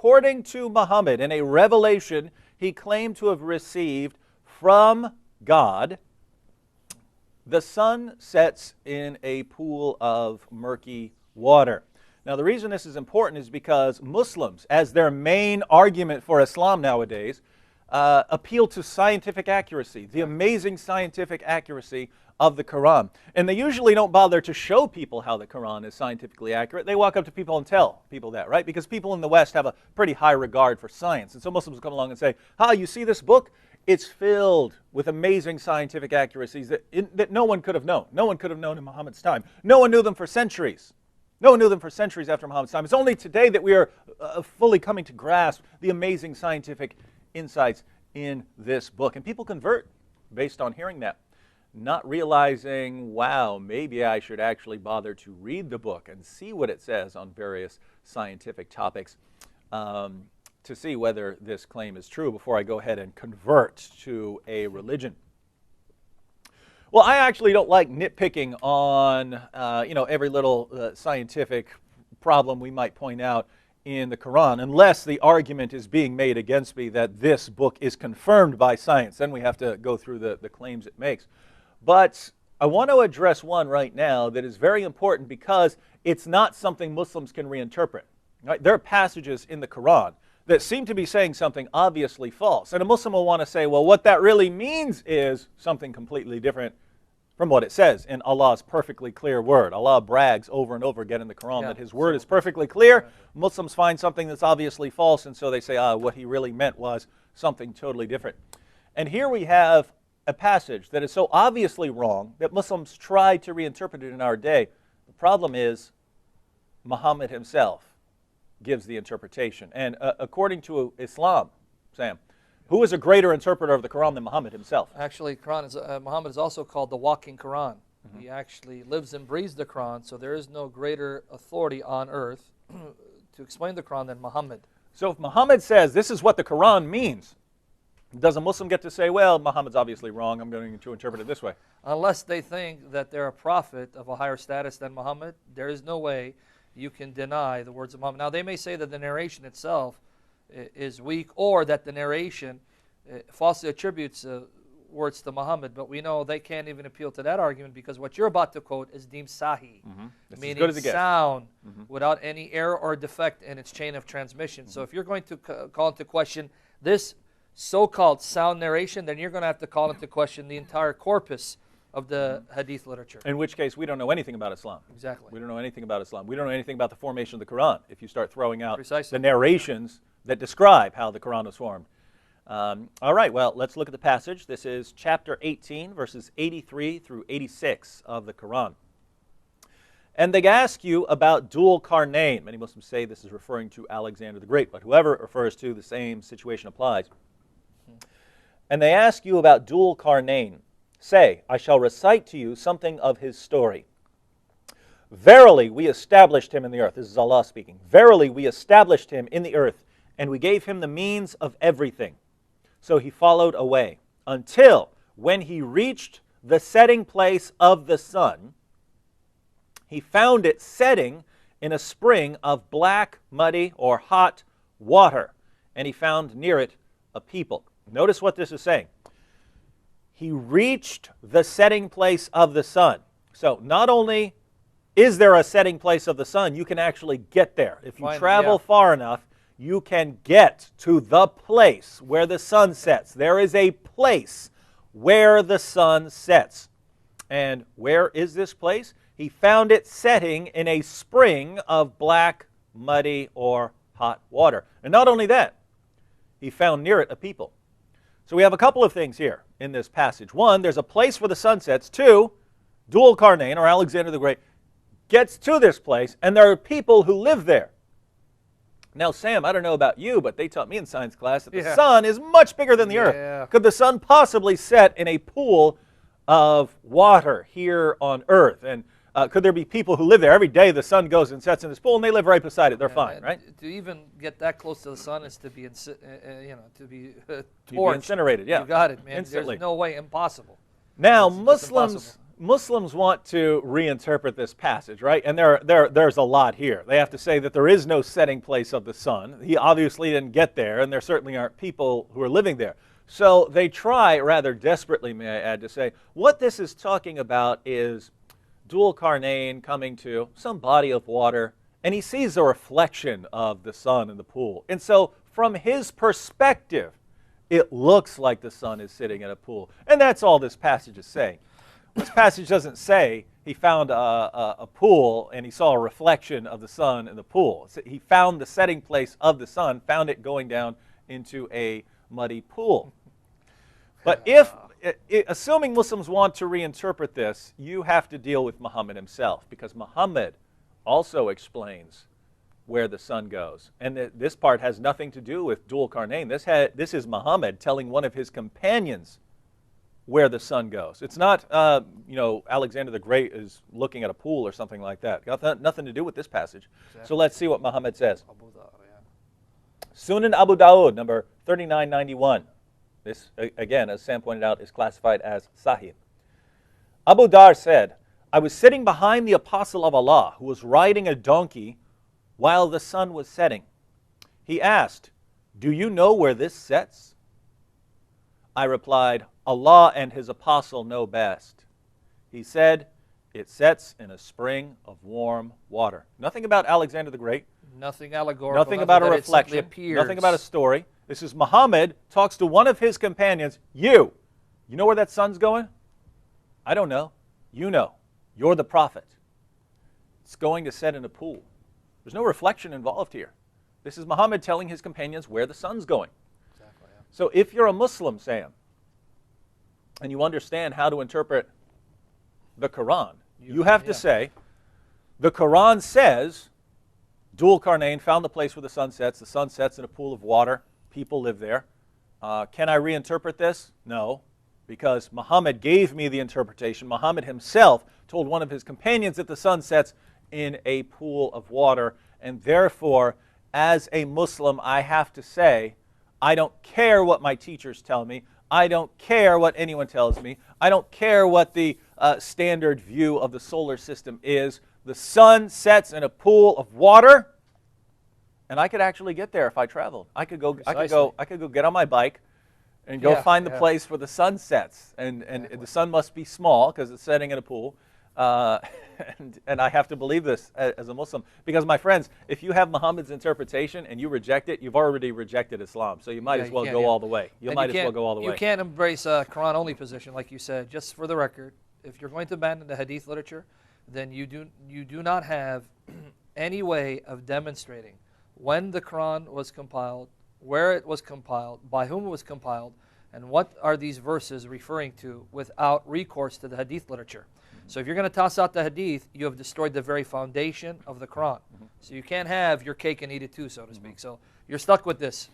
according to Muhammad, in a revelation he claimed to have received from God, the sun sets in a pool of murky water. Now, the reason this is important is because Muslims, as their main argument for Islam nowadays, appeal to scientific accuracy, the amazing scientific accuracy of the Quran. And they usually don't bother to show people how the Quran is scientifically accurate. They walk up to people and tell people that, right? Because people in the West have a pretty high regard for science. And so Muslims come along and say, you see this book? It's filled with amazing scientific accuracies that no one could have known. No one could have known in Muhammad's time. No one knew them for centuries. No one knew them for centuries after Muhammad's time. It's only today that we are fully coming to grasp the amazing scientific insights in this book. And people convert based on hearing that, not realizing, wow, maybe I should actually bother to read the book and see what it says on various scientific topics to see whether this claim is true before I go ahead and convert to a religion. Well, I actually don't like nitpicking on every little scientific problem we might point out in the Quran, unless the argument is being made against me that this book is confirmed by science. Then we have to go through the claims it makes. But I want to address one right now that is very important because it's not something Muslims can reinterpret. Right? There are passages in the Quran that seem to be saying something obviously false. And a Muslim will want to say, well, what that really means is something completely different from what it says in Allah's perfectly clear word. Allah brags over and over again in the Quran that His word is perfectly clear. Muslims find something that's obviously false, and so they say, what He really meant was something totally different. And here we have a passage that is so obviously wrong that Muslims try to reinterpret it in our day. The problem is Muhammad himself gives the interpretation. And according to Islam, Sam, who is a greater interpreter of the Quran than Muhammad himself? Actually, Muhammad is also called the walking Quran. Mm-hmm. He actually lives and breathes the Quran, so there is no greater authority on earth to explain the Quran than Muhammad. So if Muhammad says this is what the Quran means, does a Muslim get to say, well, Muhammad's obviously wrong, I'm going to interpret it this way? Unless they think that they're a prophet of a higher status than Muhammad, there is no way you can deny the words of Muhammad. Now, they may say that the narration itself is weak, or that the narration falsely attributes words to Muhammad, but we know they can't even appeal to that argument because what you're about to quote is deemed sahih, meaning sound, without any error or defect in its chain of transmission. So if you're going to call into question this so-called sound narration, then you're going to have to call into question the entire corpus of the hadith literature. In which case, we don't know anything about Islam. Exactly. We don't know anything about Islam. We don't know anything about the formation of the Quran if you start throwing out Precisely. the narrations that describe how the Quran was formed. All right, well, let's look at the passage. This is chapter 18, verses 83 through 86 of the Quran. And they ask you about Dhul Qarnayn. Many Muslims say this is referring to Alexander the Great, but whoever it refers to, the same situation applies. And they ask you about Dhul Qarnayn. Say, I shall recite to you something of his story. Verily, we established him in the earth. This is Allah speaking. Verily, we established him in the earth, and we gave him the means of everything. So he followed away, until when he reached the setting place of the sun, he found it setting in a spring of black, muddy, or hot water, and he found near it a people. Notice what this is saying. He reached the setting place of the sun. So not only is there a setting place of the sun, you can actually get there. If you travel far enough, you can get to the place where the sun sets. There is a place where the sun sets. And where is this place? He found it setting in a spring of black, muddy, or hot water. And not only that, he found near it a people. So we have a couple of things here in this passage. One, there's a place where the sun sets. Two, Dhul Qarnayn, or Alexander the Great, gets to this place, and there are people who live there. Now, Sam, I don't know about you, but they taught me in science class that the sun is much bigger than the earth. Could the sun possibly set in a pool of water here on earth? And could there be people who live there? Every day the sun goes and sets in this pool, and they live right beside it. They're fine, right? To even get that close to the sun is to be, torched. Incinerated, yeah. You got it, man. Instantly. There's no way, impossible. Now, Muslims Muslims want to reinterpret this passage, right? And there's a lot here. They have to say that there is no setting place of the sun. He obviously didn't get there, and there certainly aren't people who are living there. So they try rather desperately, may I add, to say what this is talking about is Dhul Qarnayn coming to some body of water, and he sees a reflection of the sun in the pool. And so from his perspective, it looks like the sun is sitting in a pool. And that's all this passage is saying. This passage doesn't say he found a pool and he saw a reflection of the sun in the pool. He found the setting place of the sun, found it going down into a muddy pool. But assuming Muslims want to reinterpret this, you have to deal with Muhammad himself, because Muhammad also explains where the sun goes. And this part has nothing to do with Dhul Qarnayn. This is Muhammad telling one of his companions where the sun goes. It's not, Alexander the Great is looking at a pool or something like that. Got nothing to do with this passage. Exactly. So let's see what Muhammad says. Sunan Abu Dawud, number 3991. This, again, as Sam pointed out, is classified as Sahih. Abu Dar said, I was sitting behind the apostle of Allah, who was riding a donkey while the sun was setting. He asked, do you know where this sets? I replied, Allah and his apostle know best. He said, it sets in a spring of warm water. Nothing about Alexander the Great. Nothing allegorical. Nothing about a reflection. Nothing about a story. This is Muhammad talks to one of his companions. You know where that sun's going? I don't know. You know. You're the prophet. It's going to set in a pool. There's no reflection involved here. This is Muhammad telling his companions where the sun's going. Exactly, yeah. So if you're a Muslim, Sam, and you understand how to interpret the Quran, you have to say, the Quran says, Dhul Qarnayn found the place where the sun sets in a pool of water, people live there. Can I reinterpret this? No, because Muhammad gave me the interpretation. Muhammad himself told one of his companions that the sun sets in a pool of water, and therefore, as a Muslim, I have to say, I don't care what my teachers tell me. I don't care what anyone tells me. I don't care what the standard view of the solar system is. The sun sets in a pool of water, and I could actually get there if I traveled. I could go get on my bike and go find the place where the sun sets. And the sun must be small because it's setting in a pool. And I have to believe this as a Muslim. Because, my friends, if you have Muhammad's interpretation and you reject it, you've already rejected Islam. So you might as well go all the way. You can't embrace a Quran-only position, like you said. Just for the record, if you're going to abandon the Hadith literature, then you do not have any way of demonstrating when the Quran was compiled, where it was compiled, by whom it was compiled, and what are these verses referring to without recourse to the Hadith literature. So if you're going to toss out the Hadith, you have destroyed the very foundation of the Quran. So you can't have your cake and eat it too, so to speak. So you're stuck with this.